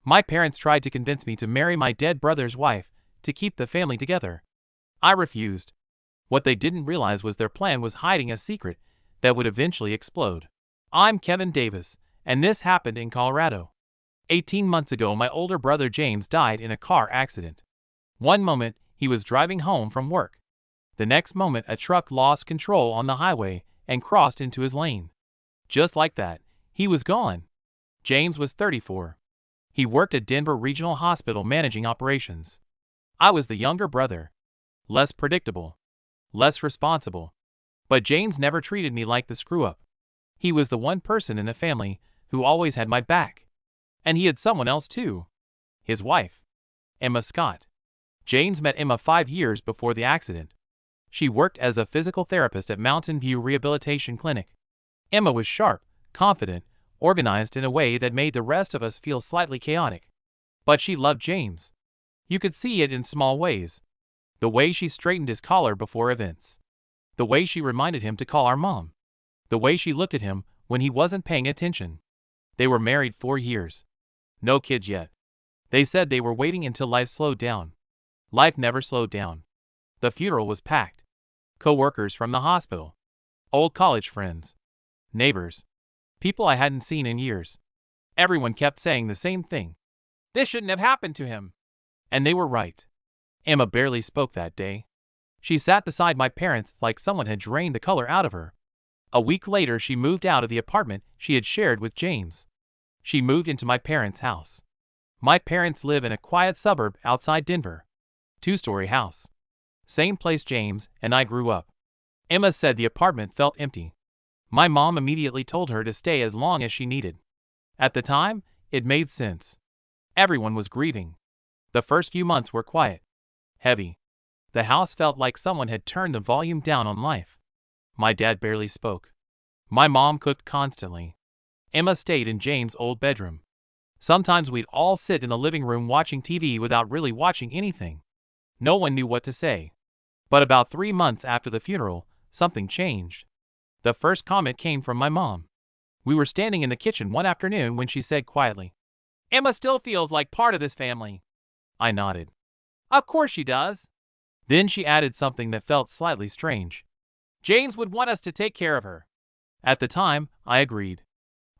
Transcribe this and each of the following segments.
My parents tried to convince me to marry my dead brother's wife to keep the family together. I refused. What they didn't realize was their plan was hiding a secret that would eventually explode. I'm Kevin Davis, and this happened in Colorado. 18 months ago, my older brother James died in a car accident. One moment, he was driving home from work. The next moment, a truck lost control on the highway and crossed into his lane. Just like that, he was gone. James was 34. He worked at Denver Regional Hospital managing operations. I was the younger brother. Less predictable. Less responsible. But James never treated me like the screw-up. He was the one person in the family who always had my back. And he had someone else too. His wife. Emma Scott. James met Emma 5 years before the accident. She worked as a physical therapist at Mountain View Rehabilitation Clinic. Emma was sharp, confident, organized in a way that made the rest of us feel slightly chaotic. But she loved James. You could see it in small ways. The way she straightened his collar before events. The way she reminded him to call our mom. The way she looked at him when he wasn't paying attention. They were married 4 years. No kids yet. They said they were waiting until life slowed down. Life never slowed down. The funeral was packed. Co-workers from the hospital. Old college friends. Neighbors. People I hadn't seen in years. Everyone kept saying the same thing. This shouldn't have happened to him. And they were right. Emma barely spoke that day. She sat beside my parents like someone had drained the color out of her. A week later, she moved out of the apartment she had shared with James. She moved into my parents' house. My parents live in a quiet suburb outside Denver. 2-story house. Same place James and I grew up. Emma said the apartment felt empty. My mom immediately told her to stay as long as she needed. At the time, it made sense. Everyone was grieving. The first few months were quiet. Heavy. The house felt like someone had turned the volume down on life. My dad barely spoke. My mom cooked constantly. Emma stayed in James' old bedroom. Sometimes we'd all sit in the living room watching TV without really watching anything. No one knew what to say. But about 3 months after the funeral, something changed. The first comment came from my mom. We were standing in the kitchen one afternoon when she said quietly, "Emma still feels like part of this family." I nodded. "Of course she does." Then she added something that felt slightly strange. "James would want us to take care of her." At the time, I agreed.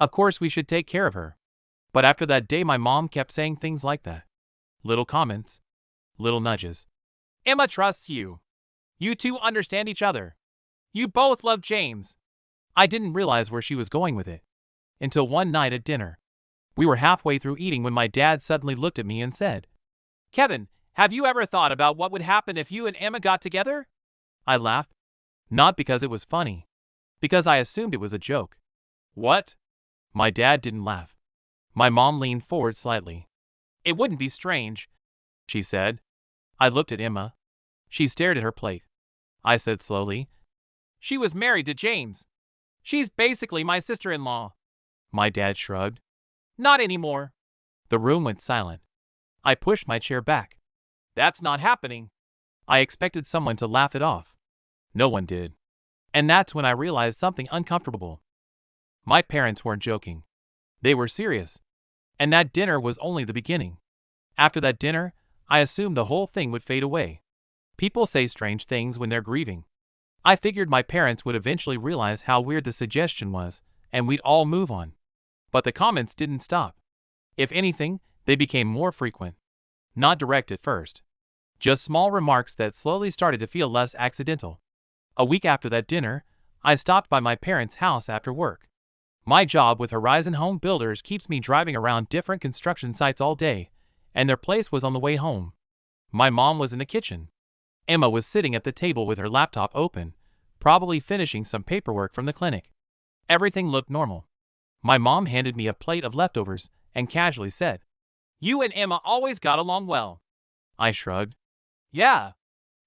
Of course we should take care of her. But after that day, my mom kept saying things like that. Little comments. Little nudges. "Emma trusts you. You two understand each other. You both love James." I didn't realize where she was going with it. Until one night at dinner. We were halfway through eating when my dad suddenly looked at me and said, "Kevin, have you ever thought about what would happen if you and Emma got together?" I laughed. Not because it was funny. Because I assumed it was a joke. "What?" My dad didn't laugh. My mom leaned forward slightly. "It wouldn't be strange," she said. I looked at Emma. She stared at her plate. I said slowly, "She was married to James. She's basically my sister-in-law." My dad shrugged. "Not anymore." The room went silent. I pushed my chair back. "That's not happening." I expected someone to laugh it off. No one did. And that's when I realized something uncomfortable. My parents weren't joking. They were serious. And that dinner was only the beginning. After that dinner, I assumed the whole thing would fade away. People say strange things when they're grieving. I figured my parents would eventually realize how weird the suggestion was, and we'd all move on. But the comments didn't stop. If anything, they became more frequent. Not direct at first. Just small remarks that slowly started to feel less accidental. A week after that dinner, I stopped by my parents' house after work. My job with Horizon Home Builders keeps me driving around different construction sites all day, and their place was on the way home. My mom was in the kitchen. Emma was sitting at the table with her laptop open, probably finishing some paperwork from the clinic. Everything looked normal. My mom handed me a plate of leftovers and casually said, "You and Emma always got along well." I shrugged. "Yeah.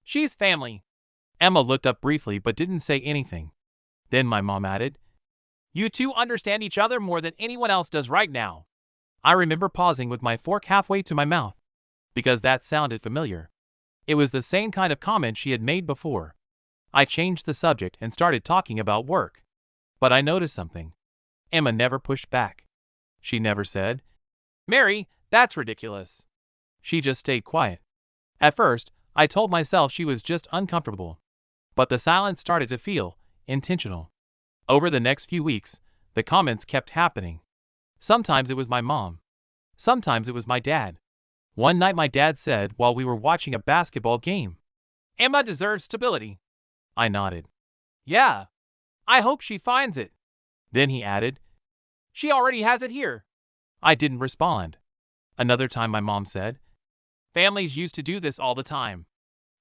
She's family." Emma looked up briefly but didn't say anything. Then my mom added, "You two understand each other more than anyone else does right now." I remember pausing with my fork halfway to my mouth, because that sounded familiar. It was the same kind of comment she had made before. I changed the subject and started talking about work. But I noticed something. Emma never pushed back. She never said, "Mary, That's ridiculous. She just stayed quiet. At first, I told myself she was just uncomfortable. But the silence started to feel intentional. Over the next few weeks, the comments kept happening. Sometimes it was my mom. Sometimes it was my dad. One night my dad said while we were watching a basketball game, "Emma deserves stability." I nodded. "Yeah. I hope she finds it." Then he added, "She already has it here." I didn't respond. Another time my mom said, "Families used to do this all the time."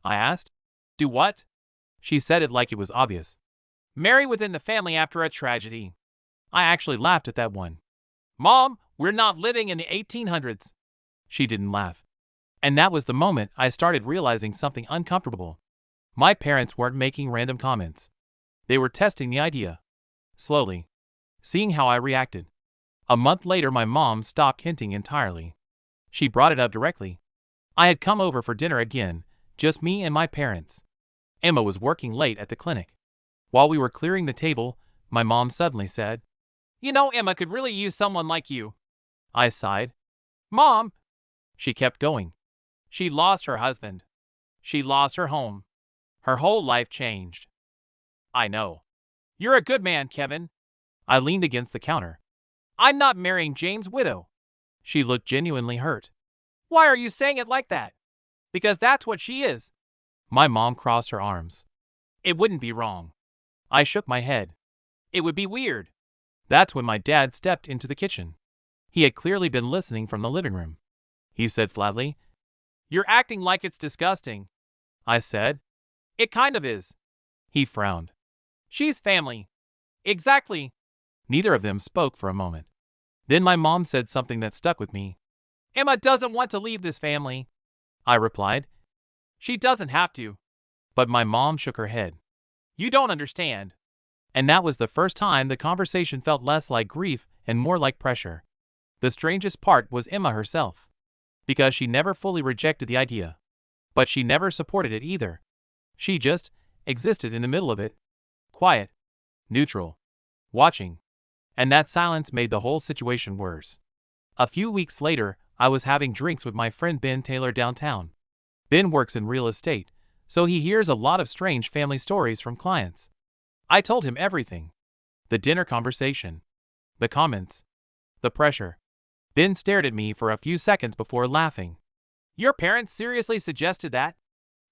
I asked, "Do what?" She said it like it was obvious. "Marry within the family after a tragedy." I actually laughed at that one. "Mom, we're not living in the 1800s. She didn't laugh. And that was the moment I started realizing something uncomfortable. My parents weren't making random comments. They were testing the idea. Slowly. Seeing how I reacted. A month later my mom stopped hinting entirely. She brought it up directly. I had come over for dinner again, just me and my parents. Emma was working late at the clinic. While we were clearing the table, my mom suddenly said, "You know, Emma could really use someone like you." I sighed. "Mom," she kept going. "She lost her husband. She lost her home. Her whole life changed." "I know. You're a good man, Kevin." I leaned against the counter. "I'm not marrying James' widow." She looked genuinely hurt. "Why are you saying it like that?" "Because that's what she is." My mom crossed her arms. "It wouldn't be wrong." I shook my head. "It would be weird." That's when my dad stepped into the kitchen. He had clearly been listening from the living room. He said flatly, "You're acting like it's disgusting." I said, "It kind of is." He frowned. "She's family." "Exactly." Neither of them spoke for a moment. Then my mom said something that stuck with me. "Emma doesn't want to leave this family." I replied, "She doesn't have to." But my mom shook her head. "You don't understand." And that was the first time the conversation felt less like grief and more like pressure. The strangest part was Emma herself. Because she never fully rejected the idea. But she never supported it either. She just existed in the middle of it. Quiet. Neutral. Watching. And that silence made the whole situation worse. A few weeks later, I was having drinks with my friend Ben Taylor downtown. Ben works in real estate, so he hears a lot of strange family stories from clients. I told him everything. The dinner conversation. The comments. The pressure. Ben stared at me for a few seconds before laughing. "Your parents seriously suggested that?"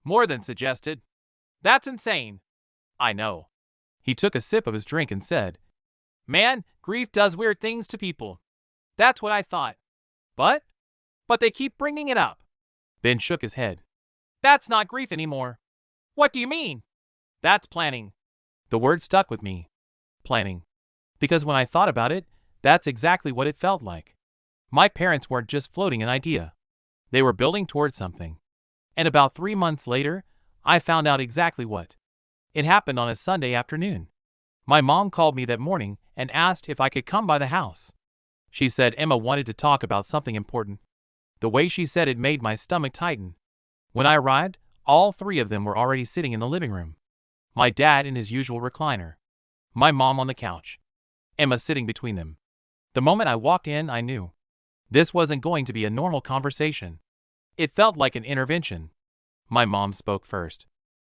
"More than suggested." "That's insane." "I know." He took a sip of his drink and said, "Man, grief does weird things to people." "That's what I thought." "But they keep bringing it up." Ben shook his head. "That's not grief anymore." "What do you mean?" "That's planning." The word stuck with me. Planning. Because when I thought about it, that's exactly what it felt like. My parents weren't just floating an idea. They were building towards something. And about 3 months later, I found out exactly what. It happened on a Sunday afternoon. My mom called me that morning and asked if I could come by the house. She said Emma wanted to talk about something important. The way she said it made my stomach tighten. When I arrived, all three of them were already sitting in the living room. My dad in his usual recliner. My mom on the couch. Emma sitting between them. The moment I walked in, I knew. This wasn't going to be a normal conversation. It felt like an intervention. My mom spoke first.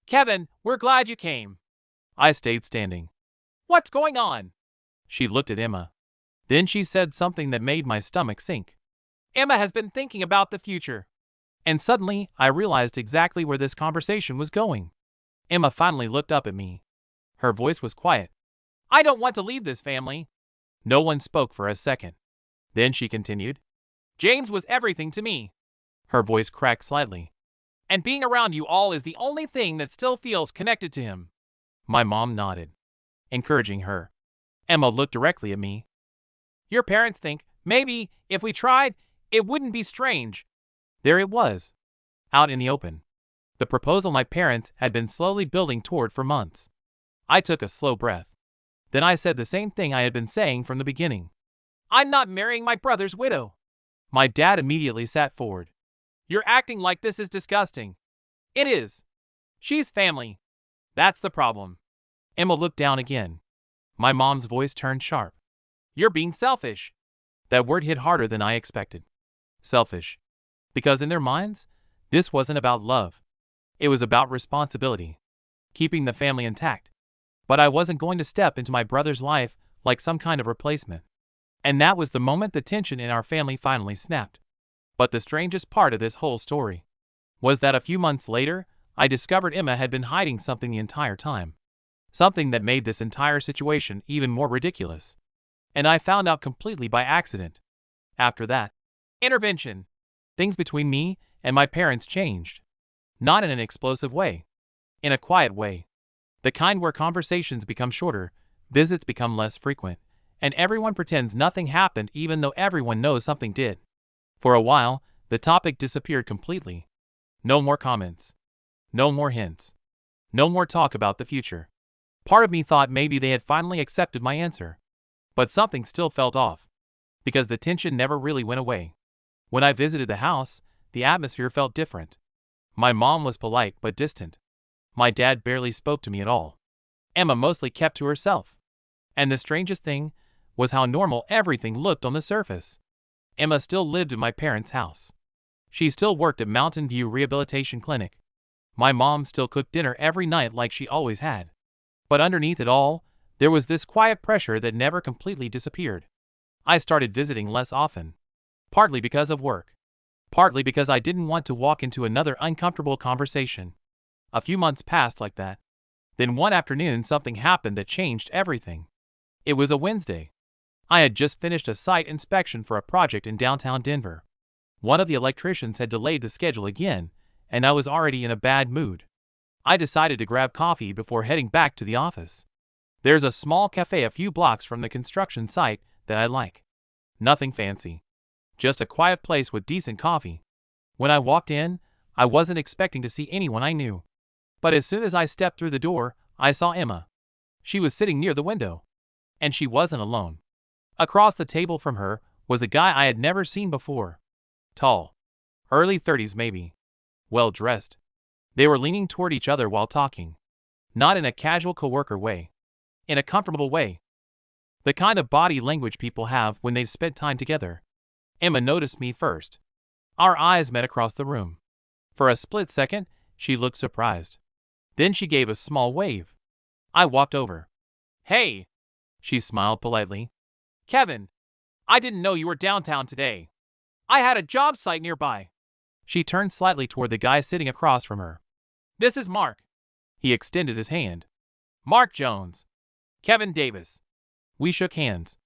"Kevin, we're glad you came." I stayed standing. "What's going on?" She looked at Emma. Then she said something that made my stomach sink. "Emma has been thinking about the future." And suddenly, I realized exactly where this conversation was going. Emma finally looked up at me. Her voice was quiet. "I don't want to leave this family." No one spoke for a second. Then she continued. "James was everything to me." Her voice cracked slightly. "And being around you all is the only thing that still feels connected to him." My mom nodded, encouraging her. Emma looked directly at me. "Your parents think, maybe, if we tried, it wouldn't be strange." There it was. Out in the open. The proposal my parents had been slowly building toward for months. I took a slow breath. Then I said the same thing I had been saying from the beginning. "I'm not marrying my brother's widow." My dad immediately sat forward. "You're acting like this is disgusting." "It is. She's family." "That's the problem." Emma looked down again. My mom's voice turned sharp. "You're being selfish." That word hit harder than I expected. Selfish. Because in their minds, this wasn't about love. It was about responsibility. Keeping the family intact. But I wasn't going to step into my brother's life like some kind of replacement. And that was the moment the tension in our family finally snapped. But the strangest part of this whole story was that a few months later, I discovered Emma had been hiding something the entire time. Something that made this entire situation even more ridiculous. And I found out completely by accident. After that intervention, things between me and my parents changed. Not in an explosive way. In a quiet way. The kind where conversations become shorter, visits become less frequent, and everyone pretends nothing happened even though everyone knows something did. For a while, the topic disappeared completely. No more comments. No more hints. No more talk about the future. Part of me thought maybe they had finally accepted my answer. But something still felt off. Because the tension never really went away. When I visited the house, the atmosphere felt different. My mom was polite but distant. My dad barely spoke to me at all. Emma mostly kept to herself. And the strangest thing was how normal everything looked on the surface. Emma still lived in my parents' house. She still worked at Mountain View Rehabilitation Clinic. My mom still cooked dinner every night like she always had. But underneath it all, there was this quiet pressure that never completely disappeared. I started visiting less often. Partly because of work. Partly because I didn't want to walk into another uncomfortable conversation. A few months passed like that. Then one afternoon something happened that changed everything. It was a Wednesday. I had just finished a site inspection for a project in downtown Denver. One of the electricians had delayed the schedule again, and I was already in a bad mood. I decided to grab coffee before heading back to the office. There's a small cafe a few blocks from the construction site that I like. Nothing fancy. Just a quiet place with decent coffee. When I walked in, I wasn't expecting to see anyone I knew. But as soon as I stepped through the door, I saw Emma. She was sitting near the window. And she wasn't alone. Across the table from her was a guy I had never seen before. Tall. Early 30s maybe. Well dressed. They were leaning toward each other while talking. Not in a casual coworker way. In a comfortable way. The kind of body language people have when they've spent time together. Emma noticed me first. Our eyes met across the room. For a split second, she looked surprised. Then she gave a small wave. I walked over. "Hey!" She smiled politely. "Kevin, I didn't know you were downtown today. I had a job site nearby." She turned slightly toward the guy sitting across from her. "This is Mark." He extended his hand. "Mark Jones. Kevin Davis." We shook hands.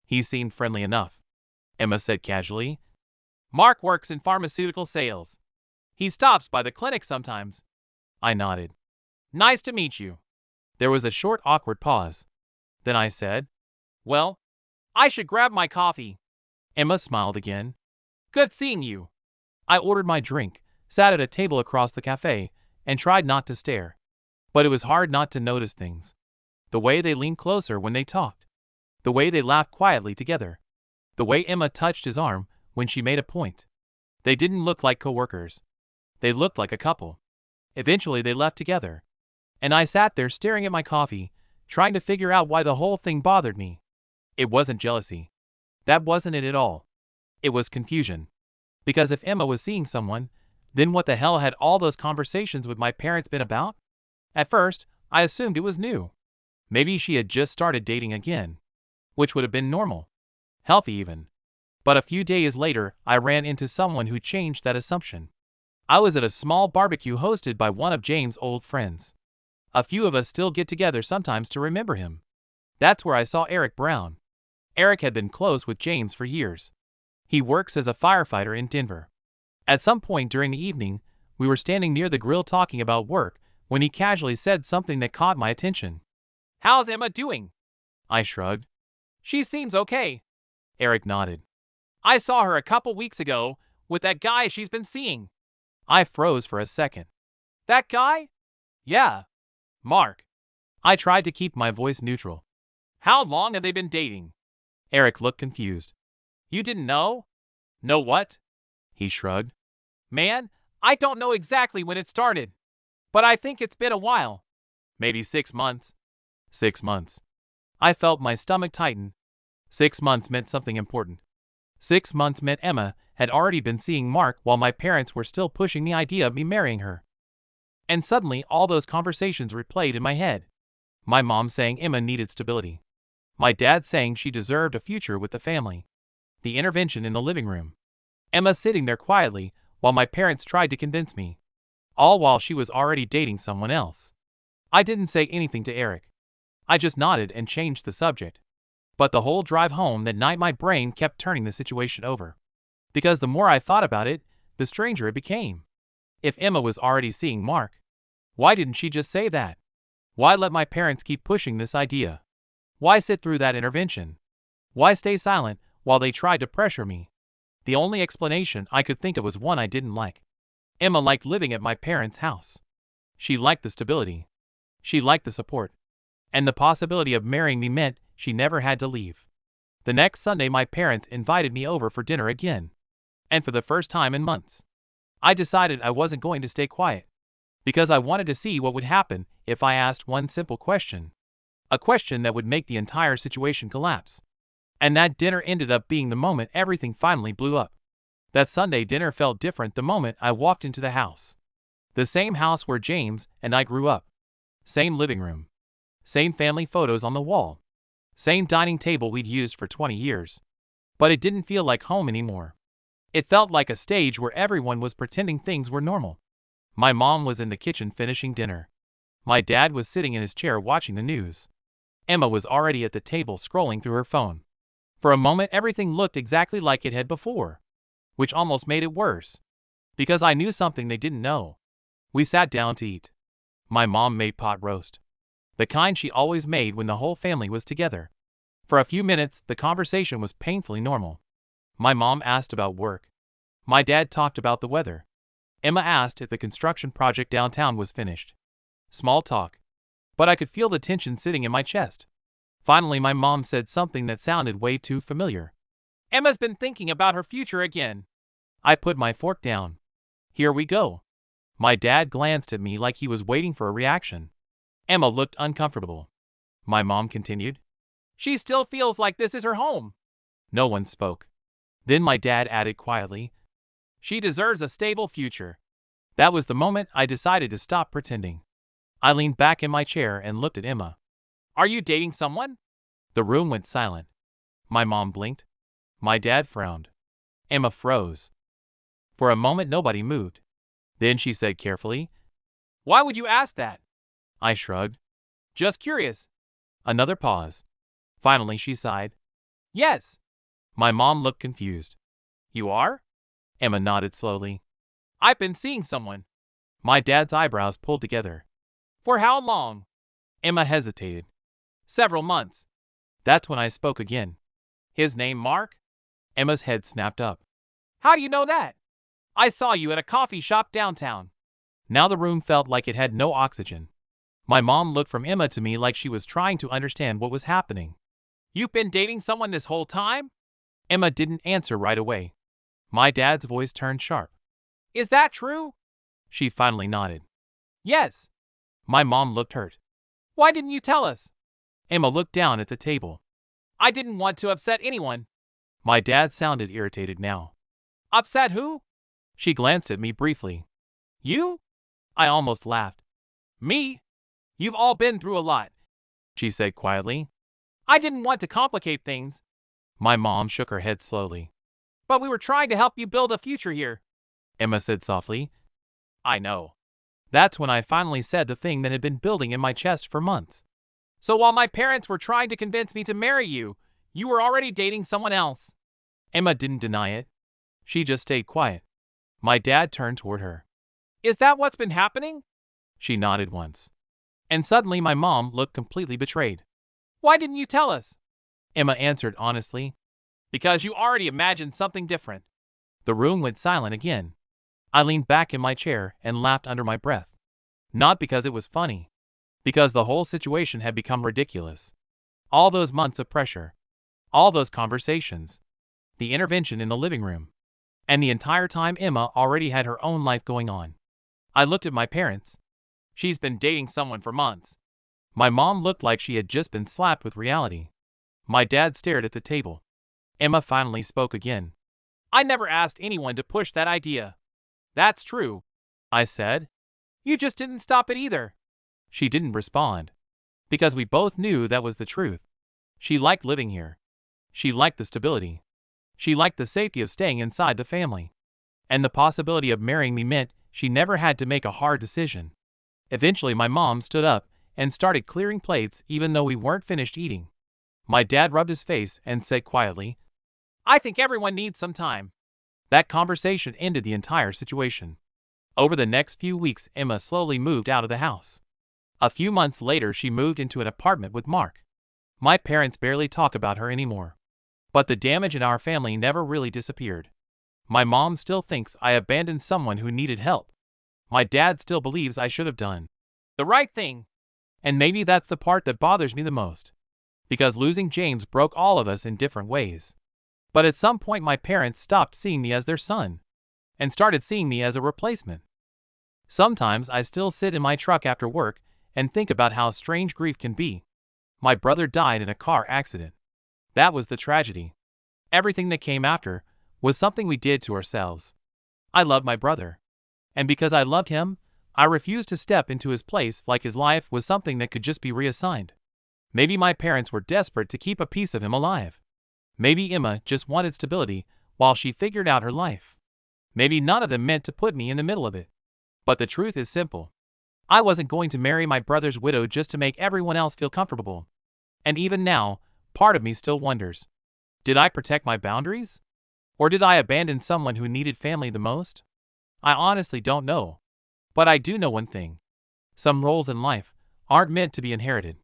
He seemed friendly enough. Emma said casually, "Mark works in pharmaceutical sales. He stops by the clinic sometimes." I nodded. "Nice to meet you." There was a short, awkward pause. Then I said, "Well, I should grab my coffee." Emma smiled again. "Good seeing you." I ordered my drink, sat at a table across the cafe, and tried not to stare. But it was hard not to notice things. The way they leaned closer when they talked. The way they laughed quietly together. The way Emma touched his arm when she made a point. They didn't look like coworkers. They looked like a couple. Eventually they left together. And I sat there staring at my coffee, trying to figure out why the whole thing bothered me. It wasn't jealousy. That wasn't it at all. It was confusion. Because if Emma was seeing someone, then what the hell had all those conversations with my parents been about? At first, I assumed it was new. Maybe she had just started dating again. Which would have been normal. Healthy even. But a few days later, I ran into someone who changed that assumption. I was at a small barbecue hosted by one of James' old friends. A few of us still get together sometimes to remember him. That's where I saw Eric Brown. Eric had been close with James for years. He works as a firefighter in Denver. At some point during the evening, we were standing near the grill talking about work when he casually said something that caught my attention. "How's Emma doing?" I shrugged. "She seems okay." Eric nodded. "I saw her a couple weeks ago with that guy she's been seeing." I froze for a second. "That guy?" "Yeah. Mark." I tried to keep my voice neutral. "How long have they been dating?" Eric looked confused. "You didn't know?" "Know what?" He shrugged. "Man, I don't know exactly when it started. But I think it's been a while. Maybe 6 months. 6 months. I felt my stomach tighten. 6 months meant something important. 6 months meant Emma had already been seeing Mark while my parents were still pushing the idea of me marrying her. And suddenly all those conversations replayed in my head. My mom saying Emma needed stability. My dad saying she deserved a future with the family. The intervention in the living room. Emma sitting there quietly while my parents tried to convince me. All while she was already dating someone else. I didn't say anything to Eric. I just nodded and changed the subject. But the whole drive home that night my brain kept turning the situation over. Because the more I thought about it, the stranger it became. If Emma was already seeing Mark, why didn't she just say that? Why let my parents keep pushing this idea? Why sit through that intervention? Why stay silent while they tried to pressure me? The only explanation I could think of was one I didn't like. Emma liked living at my parents' house. She liked the stability. She liked the support. And the possibility of marrying me meant she never had to leave. The next Sunday my parents invited me over for dinner again. And for the first time in months, I decided I wasn't going to stay quiet. Because I wanted to see what would happen if I asked one simple question. A question that would make the entire situation collapse. And that dinner ended up being the moment everything finally blew up. That Sunday dinner felt different the moment I walked into the house. The same house where James and I grew up. Same living room. Same family photos on the wall. Same dining table we'd used for 20 years. But it didn't feel like home anymore. It felt like a stage where everyone was pretending things were normal. My mom was in the kitchen finishing dinner. My dad was sitting in his chair watching the news. Emma was already at the table scrolling through her phone. For a moment everything looked exactly like it had before. Which almost made it worse. Because I knew something they didn't know. We sat down to eat. My mom made pot roast. The kind she always made when the whole family was together. For a few minutes, the conversation was painfully normal. My mom asked about work. My dad talked about the weather. Emma asked if the construction project downtown was finished. Small talk. But I could feel the tension sitting in my chest. Finally, my mom said something that sounded way too familiar. Emma's been thinking about her future again. I put my fork down. Here we go. My dad glanced at me like he was waiting for a reaction. Emma looked uncomfortable. My mom continued. She still feels like this is her home. No one spoke. Then my dad added quietly. She deserves a stable future. That was the moment I decided to stop pretending. I leaned back in my chair and looked at Emma. Are you dating someone? The room went silent. My mom blinked. My dad frowned. Emma froze. For a moment nobody moved. Then she said carefully, Why would you ask that? I shrugged. Just curious. Another pause. Finally she sighed. Yes. My mom looked confused. You are? Emma nodded slowly. I've been seeing someone. My dad's eyebrows pulled together. For how long? Emma hesitated. Several months. That's when I spoke again. His name Mark? Emma's head snapped up. How do you know that? I saw you at a coffee shop downtown. Now the room felt like it had no oxygen. My mom looked from Emma to me like she was trying to understand what was happening. You've been dating someone this whole time? Emma didn't answer right away. My dad's voice turned sharp. Is that true? She finally nodded. Yes. My mom looked hurt. Why didn't you tell us? Emma looked down at the table. I didn't want to upset anyone. My dad sounded irritated now. Upset who? She glanced at me briefly. You? I almost laughed. Me? You've all been through a lot, she said quietly. I didn't want to complicate things. My mom shook her head slowly. But we were trying to help you build a future here, Emma said softly. I know. That's when I finally said the thing that had been building in my chest for months. So while my parents were trying to convince me to marry you, you were already dating someone else. Emma didn't deny it. She just stayed quiet. My dad turned toward her. Is that what's been happening? She nodded once. And suddenly my mom looked completely betrayed. Why didn't you tell us? Emma answered honestly. Because you already imagined something different. The room went silent again. I leaned back in my chair and laughed under my breath. Not because it was funny. Because the whole situation had become ridiculous. All those months of pressure. All those conversations. The intervention in the living room. And the entire time Emma already had her own life going on. I looked at my parents. She's been dating someone for months. My mom looked like she had just been slapped with reality. My dad stared at the table. Emma finally spoke again. I never asked anyone to push that idea. That's true, I said. You just didn't stop it either. She didn't respond. Because we both knew that was the truth. She liked living here. She liked the stability. She liked the safety of staying inside the family. And the possibility of marrying me meant she never had to make a hard decision. Eventually my mom stood up and started clearing plates even though we weren't finished eating. My dad rubbed his face and said quietly, I think everyone needs some time. That conversation ended the entire situation. Over the next few weeks, Emma slowly moved out of the house. A few months later, she moved into an apartment with Mark. My parents barely talk about her anymore. But the damage in our family never really disappeared. My mom still thinks I abandoned someone who needed help. My dad still believes I should have done the right thing. And maybe that's the part that bothers me the most. Because losing James broke all of us in different ways. But at some point my parents stopped seeing me as their son. And started seeing me as a replacement. Sometimes I still sit in my truck after work and think about how strange grief can be. My brother died in a car accident. That was the tragedy. Everything that came after was something we did to ourselves. I loved my brother. And because I loved him, I refused to step into his place like his life was something that could just be reassigned. Maybe my parents were desperate to keep a piece of him alive. Maybe Emma just wanted stability while she figured out her life. Maybe none of them meant to put me in the middle of it. But the truth is simple. I wasn't going to marry my brother's widow just to make everyone else feel comfortable. And even now, part of me still wonders. Did I protect my boundaries? Or did I abandon someone who needed family the most? I honestly don't know. But I do know one thing. Some roles in life aren't meant to be inherited.